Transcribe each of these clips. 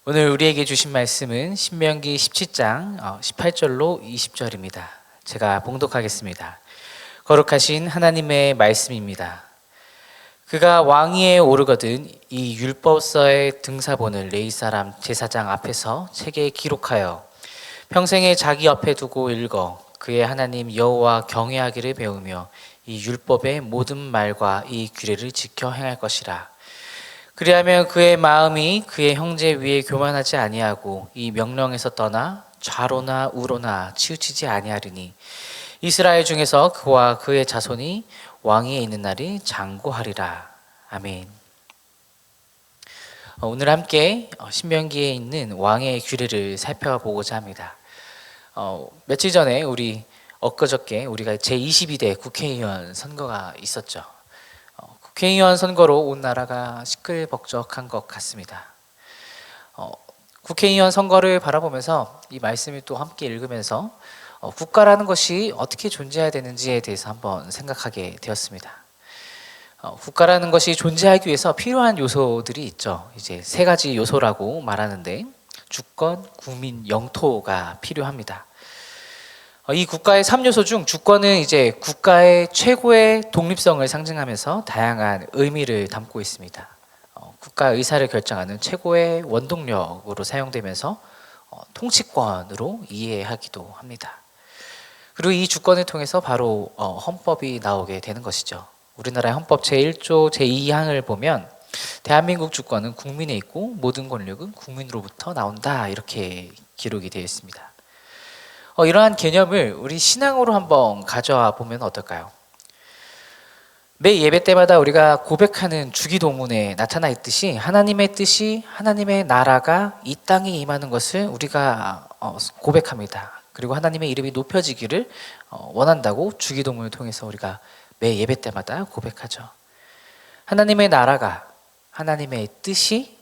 오늘 우리에게 주신 말씀은 신명기 17장 18절로 20절입니다. 제가 봉독하겠습니다. 거룩하신 하나님의 말씀입니다. 그가 왕위에 오르거든 이 율법서의 등사본을 레위 사람 제사장 앞에서 책에 기록하여 평생에 자기 옆에 두고 읽어 그의 하나님 여호와 경외하기를 배우며 이 율법의 모든 말과 이 규례를 지켜 행할 것이라. 그리하면 그의 마음이 그의 형제 위에 교만하지 아니하고 이 명령에서 떠나 좌로나 우로나 치우치지 아니하리니 이스라엘 중에서 그와 그의 자손이 왕위에 있는 날이 장구하리라. 아멘. 오늘 함께 신명기에 있는 왕의 규례를 살펴보고자 합니다. 며칠 전에 엊그저께 우리가 제22대 국회의원 선거가 있었죠. 국회의원 선거로 온 나라가 시끌벅적한 것 같습니다. 국회의원 선거를 바라보면서 이 말씀을 또 함께 읽으면서 국가라는 것이 어떻게 존재해야 되는지에 대해서 한번 생각하게 되었습니다. 국가라는 것이 존재하기 위해서 필요한 요소들이 있죠. 이제 세 가지 요소라고 말하는데 주권, 국민, 영토가 필요합니다. 이 국가의 3요소 중 주권은 이제 국가의 최고의 독립성을 상징하면서 다양한 의미를 담고 있습니다. 국가 의사를 결정하는 최고의 원동력으로 사용되면서 통치권으로 이해하기도 합니다. 그리고 이 주권을 통해서 바로 헌법이 나오게 되는 것이죠. 우리나라의 헌법 제1조 제2항을 보면 대한민국 주권은 국민에 있고 모든 권력은 국민으로부터 나온다, 이렇게 기록이 되어 있습니다. 이러한 개념을 우리 신앙으로 한번 가져와 보면 어떨까요? 매 예배 때마다 우리가 고백하는 주기도문에 나타나 있듯이 하나님의 뜻이, 하나님의 나라가 이 땅에 임하는 것을 우리가 고백합니다. 그리고 하나님의 이름이 높여지기를 원한다고 주기도문을 통해서 우리가 매 예배 때마다 고백하죠. 하나님의 나라가, 하나님의 뜻이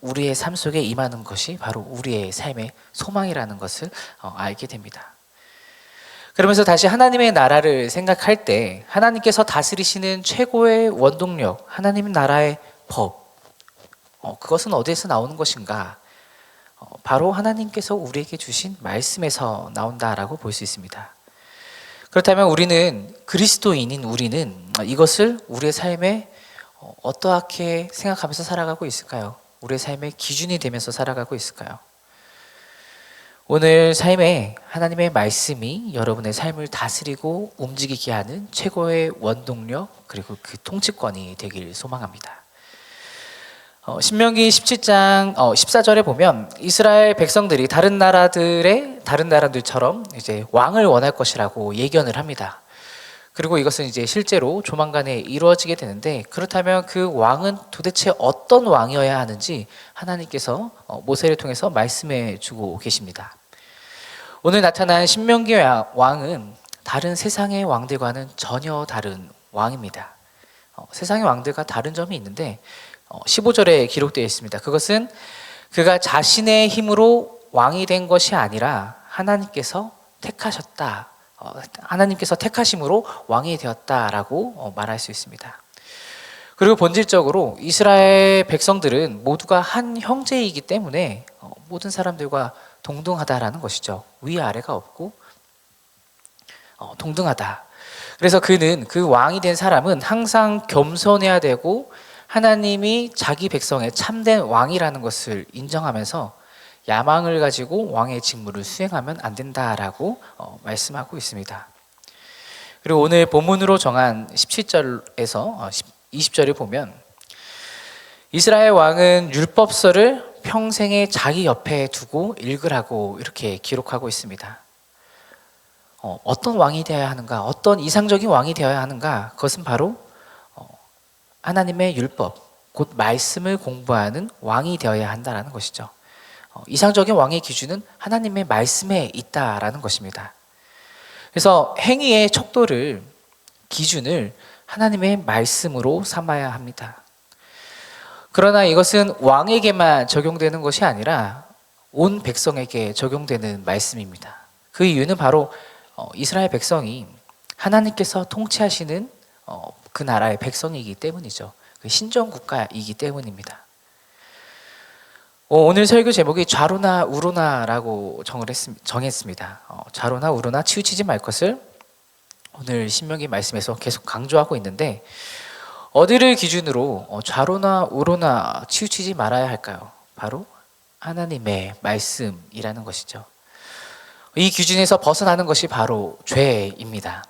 우리의 삶 속에 임하는 것이 바로 우리의 삶의 소망이라는 것을 알게 됩니다. 그러면서 다시 하나님의 나라를 생각할 때 하나님께서 다스리시는 최고의 원동력, 하나님 나라의 법, 그것은 어디에서 나오는 것인가? 바로 하나님께서 우리에게 주신 말씀에서 나온다라고 볼 수 있습니다. 그렇다면 우리는, 그리스도인인 우리는 이것을 우리의 삶에 어떻게 생각하면서 살아가고 있을까요? 우리의 삶의 기준이 되면서 살아가고 있을까요? 오늘 삶에 하나님의 말씀이 여러분의 삶을 다스리고 움직이게 하는 최고의 원동력, 그리고 그 통치권이 되길 소망합니다. 신명기 17장 14절에 보면 이스라엘 백성들이 다른 나라들처럼 이제 왕을 원할 것이라고 예견을 합니다. 그리고 이것은 이제 실제로 조만간에 이루어지게 되는데, 그렇다면 그 왕은 도대체 어떤 왕이어야 하는지 하나님께서 모세를 통해서 말씀해 주고 계십니다. 오늘 나타난 신명기 왕은 다른 세상의 왕들과는 전혀 다른 왕입니다. 세상의 왕들과 다른 점이 있는데 15절에 기록되어 있습니다. 그것은 그가 자신의 힘으로 왕이 된 것이 아니라 하나님께서 택하셨다, 하나님께서 택하심으로 왕이 되었다라고 말할 수 있습니다. 그리고 본질적으로 이스라엘 백성들은 모두가 한 형제이기 때문에 모든 사람들과 동등하다라는 것이죠. 위아래가 없고 동등하다. 그래서 그 왕이 된 사람은 항상 겸손해야 되고 하나님이 자기 백성의 참된 왕이라는 것을 인정하면서 야망을 가지고 왕의 직무를 수행하면 안 된다라고 말씀하고 있습니다. 그리고 오늘 본문으로 정한 17절에서 20절을 보면 이스라엘 왕은 율법서를 평생에 자기 옆에 두고 읽으라고 이렇게 기록하고 있습니다. 어떤 왕이 되어야 하는가, 어떤 이상적인 왕이 되어야 하는가, 그것은 바로 하나님의 율법, 곧 말씀을 공부하는 왕이 되어야 한다는 것이죠. 이상적인 왕의 기준은 하나님의 말씀에 있다라는 것입니다. 그래서 행위의 척도를, 기준을 하나님의 말씀으로 삼아야 합니다. 그러나 이것은 왕에게만 적용되는 것이 아니라 온 백성에게 적용되는 말씀입니다. 그 이유는 바로 이스라엘 백성이 하나님께서 통치하시는 그 나라의 백성이기 때문이죠. 그 신정 국가이기 때문입니다. 오늘 설교 제목이 좌로나 우로나라고 정했습니다. 좌로나 우로나 치우치지 말 것을 오늘 신명기 말씀에서 계속 강조하고 있는데, 어디를 기준으로 좌로나 우로나 치우치지 말아야 할까요? 바로 하나님의 말씀이라는 것이죠. 이 기준에서 벗어나는 것이 바로 죄입니다.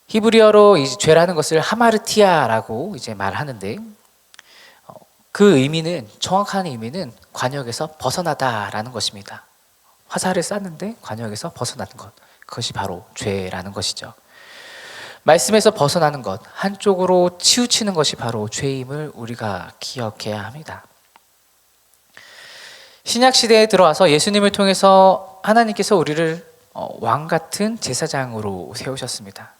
히브리어로 이 죄라는 것을 하마르티아라고 이제 말하는데, 그 의미는, 정확한 의미는 관역에서 벗어나다라는 것입니다. 화살을 쐈는데 관역에서 벗어나는 것, 그것이 바로 죄라는 것이죠. 말씀에서 벗어나는 것, 한쪽으로 치우치는 것이 바로 죄임을 우리가 기억해야 합니다. 신약시대에 들어와서 예수님을 통해서 하나님께서 우리를 왕 같은 제사장으로 세우셨습니다.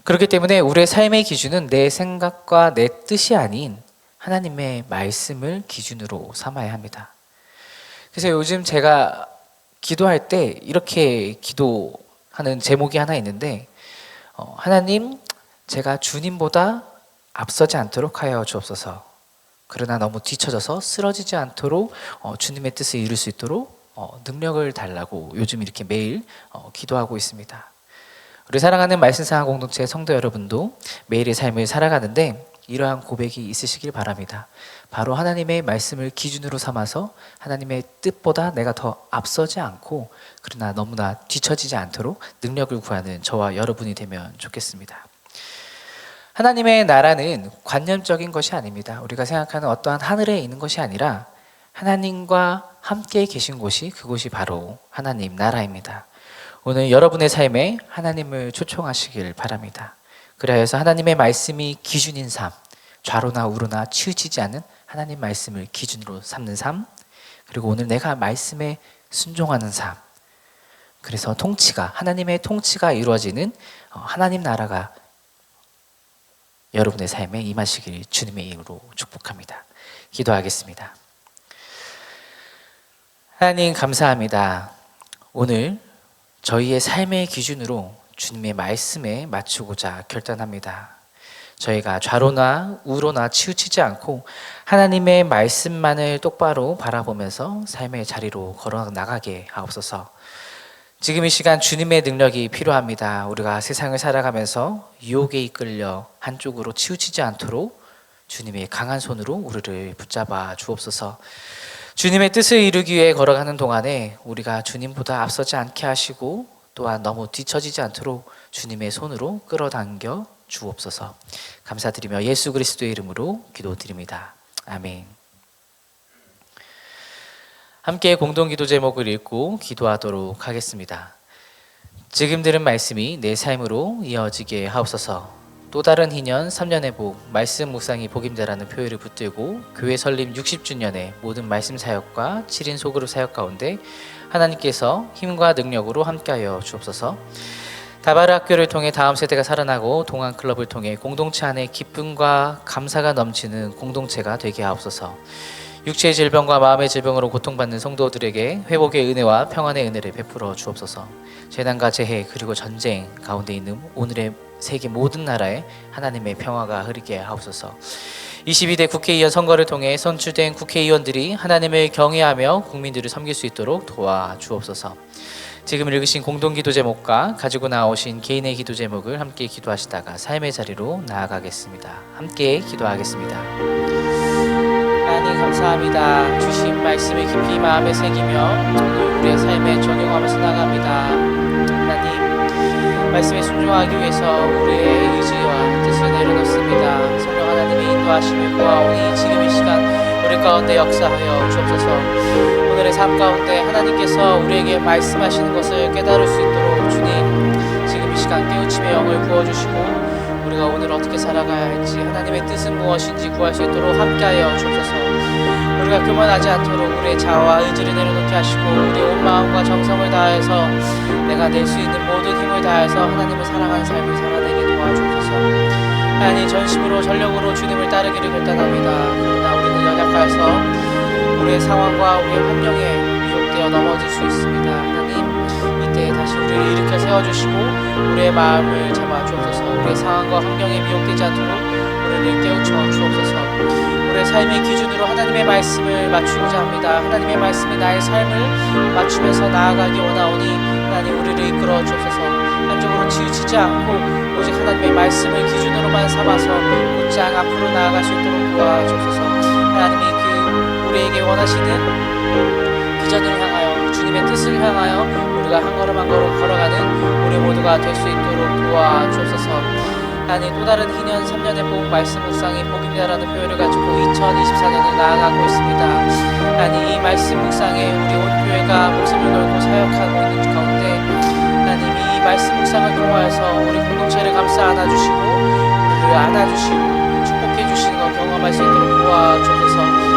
그렇기 때문에 우리의 삶의 기준은 내 생각과 내 뜻이 아닌 하나님의 말씀을 기준으로 삼아야 합니다. 그래서 요즘 제가 기도할 때 이렇게 기도하는 제목이 하나 있는데, 하나님, 제가 주님보다 앞서지 않도록 하여 주옵소서. 그러나 너무 뒤처져서 쓰러지지 않도록 주님의 뜻을 이룰 수 있도록 능력을 달라고 요즘 이렇게 매일 기도하고 있습니다. 우리 사랑하는 말씀상한 공동체 성도 여러분도 매일의 삶을 살아가는데 이러한 고백이 있으시길 바랍니다. 바로 하나님의 말씀을 기준으로 삼아서 하나님의 뜻보다 내가 더 앞서지 않고, 그러나 너무나 뒤처지지 않도록 능력을 구하는 저와 여러분이 되면 좋겠습니다. 하나님의 나라는 관념적인 것이 아닙니다. 우리가 생각하는 어떠한 하늘에 있는 것이 아니라 하나님과 함께 계신 곳이, 그곳이 바로 하나님 나라입니다. 오늘 여러분의 삶에 하나님을 초청하시길 바랍니다. 그래서 하나님의 말씀이 기준인 삶, 좌로나 우로나 치우치지 않는 하나님 말씀을 기준으로 삼는 삶, 그리고 오늘 내가 말씀에 순종하는 삶, 그래서 하나님의 통치가 이루어지는 하나님 나라가 여러분의 삶에 임하시길 주님의 이름으로 축복합니다. 기도하겠습니다. 하나님, 감사합니다. 오늘 저희의 삶의 기준으로 주님의 말씀에 맞추고자 결단합니다. 저희가 좌로나 우로나 치우치지 않고 하나님의 말씀만을 똑바로 바라보면서 삶의 자리로 걸어 나가게 하옵소서. 지금 이 시간 주님의 능력이 필요합니다. 우리가 세상을 살아가면서 유혹에 이끌려 한쪽으로 치우치지 않도록 주님의 강한 손으로 우리를 붙잡아 주옵소서. 주님의 뜻을 이루기 위해 걸어가는 동안에 우리가 주님보다 앞서지 않게 하시고, 또한 너무 뒤처지지 않도록 주님의 손으로 끌어당겨 주옵소서. 감사드리며 예수 그리스도의 이름으로 기도드립니다. 아멘. 함께 공동기도 제목을 읽고 기도하도록 하겠습니다. 지금 들은 말씀이 내 삶으로 이어지게 하옵소서. 또 다른 희년 3년의 복, 말씀 묵상이 복임자라는 표현을 붙들고 교회 설립 60주년의 모든 말씀 사역과 7인 소그룹 사역 가운데 하나님께서 힘과 능력으로 함께하여 주옵소서. 다바르 학교를 통해 다음 세대가 살아나고 동안 클럽을 통해 공동체 안에 기쁨과 감사가 넘치는 공동체가 되게 하옵소서. 육체의 질병과 마음의 질병으로 고통받는 성도들에게 회복의 은혜와 평안의 은혜를 베풀어 주옵소서. 재난과 재해 그리고 전쟁 가운데 있는 오늘의 세계 모든 나라에 하나님의 평화가 흐르게 하옵소서. 22대 국회의원 선거를 통해 선출된 국회의원들이 하나님을 경외하며 국민들을 섬길 수 있도록 도와주옵소서. 지금 읽으신 공동기도 제목과 가지고 나오신 개인의 기도 제목을 함께 기도하시다가 삶의 자리로 나아가겠습니다. 함께 기도하겠습니다. 하나님, 감사합니다. 주신 말씀을 깊이 마음에 새기며 오늘 우리의 삶에 적용하면서 나갑니다. 하나님, 말씀에 순종하기 위해서 우리의 의지와 뜻을 내려놓습니다. 성령 하나님의 인도하심을 구하오니 지금 이 시간 우리 가운데 역사하여 주옵소서. 오늘의 삶 가운데 하나님께서 우리에게 말씀하시는 것을 깨달을 수 있도록 주님, 지금 이 시간 깨우침의 영을 부어주시고 우리가 오늘 어떻게 살아가야 할지, 하나님의 뜻은 무엇인지 구할 수 있도록 함께하여 주옵소서. 우리가 교만하지 않도록 우리의 자아와 의지를 내려놓게 하시고 우리의 온 마음과 정성을 다해서 내가 낼 수 있는 모든 힘을 다해서 하나님을 사랑하는 삶을 살아내게 도와주옵소서. 하나님, 전심으로 전력으로 주님을 따르기를 결단합니다. 그러나 우리는 연약하여서 우리의 상황과 우리의 환경에 미혹되어 넘어질 수 있습니다. 하나님, 이때 다시 우리를 일으켜 세워주시고 우리의 마음을 잡아주옵소서. 우리의 상황과 환경에 미혹되지 않도록 우리를 깨우쳐 주옵소서. 우리의 삶의 기준으로 하나님의 말씀 말씀을 맞추고자 합니다. 하나님의 말씀에 나의 삶을 맞추면서 나아가기 원하오니 하나님 우리를 이끌어 주옵소서. 한쪽으로 치우치지 않고 오직 하나님의 말씀을 기준으로만 삼아서 곧장 앞으로 나아갈 수 있도록 도와주옵소서. 하나님이 우리에게 원하시는 비전을 향하여 주님의 뜻을 향하여 우리가 한 걸음 한 걸음 걸어가는 우리 모두가 될 수 있도록 도와주옵소서. 하나님 또 다른 2년 3년의 복음 말씀 묵상이 복음이다라는 표현을 가지고 2024년을 나아가고 있습니다. 하나님 이 말씀 묵상에 우리 온 교회가 목숨을 걸고 사역하고 있는 가운데 하나님 이 말씀 묵상을 통하여서 우리 공동체를 감싸 안아주시고 우리를 안아주시고 축복해 주시는 것 경험할 수 있도록 도와주옵소서.